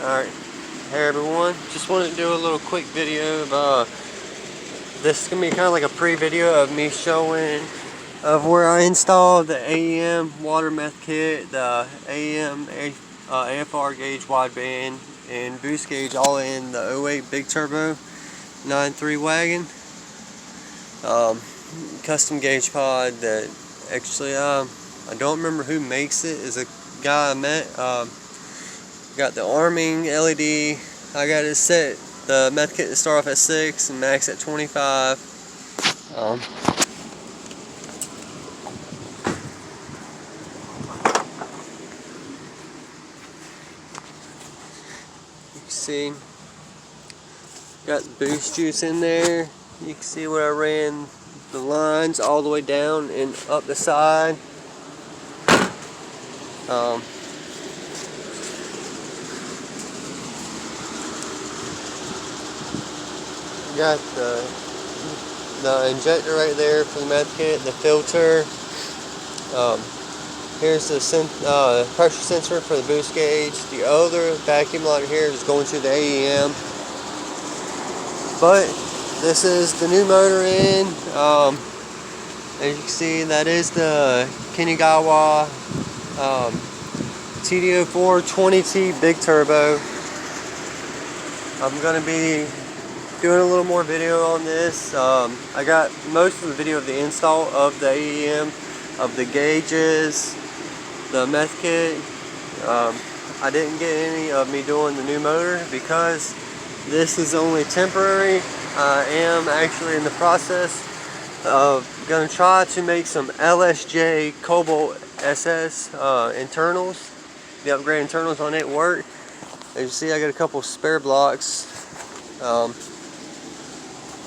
Alright, hey everyone, just wanted to do a little quick video of this is going to be kind of like a pre-video of me showing of where I installed the AEM water meth kit, the AEM AFR gauge wideband, and boost gauge all in the 08 big turbo 9.3 wagon. Custom gauge pod that actually I don't remember who makes it. Is a guy I met. Got the arming LED. I got it set the meth kit to start off at 6 and max at 25. You can see got the boost juice in there. You can see where I ran the lines all the way down and up the side. Got the injector right there for the meth kit, the filter. Here's the pressure sensor for the boost gauge. The other vacuum line here is going to the AEM. But this is the new motor in. As you can see, that is the Kinigawa TD04 20T big turbo. I'm going to be doing a little more video on this. I got most of the video of the install of the AEM, of the gauges, the meth kit. I didn't get any of me doing the new motor because this is only temporary. I am actually in the process of going to try to make some LSJ Cobalt SS internals. The upgrade internals on it work. As you see, I got a couple spare blocks.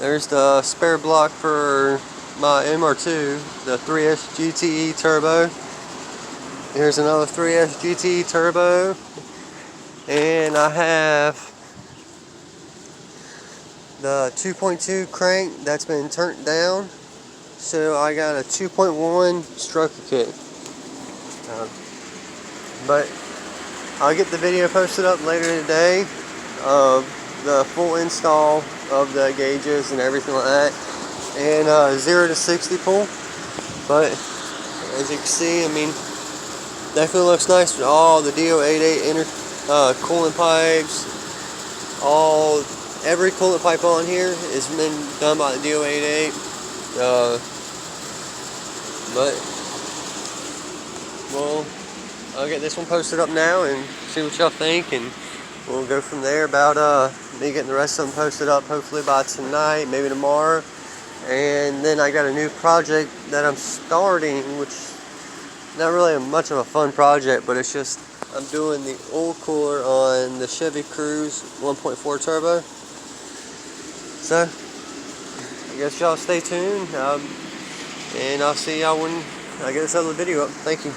There's the spare block for my MR2, the 3S GTE turbo. Here's another 3S GTE turbo. And I have the 2.2 crank that's been turned down. So I got a 2.1 stroker kit. But I'll get the video posted up later today of the full install of the gauges and everything like that, and 0 to 60 pull. But as you can see, I mean, definitely looks nice with all the DO88 inner coolant pipes. Every coolant pipe on here has been done by the DO88. But well, I'll get this one posted up now and see what y'all think, and we'll go from there about me getting the rest of them posted up hopefully by tonight, maybe tomorrow. And then I got a new project that I'm starting, which is not really much of a fun project, but it's just I'm doing the oil cooler on the Chevy Cruze 1.4 turbo. So I guess y'all stay tuned, and I'll see y'all when I get this other video up. Thank you.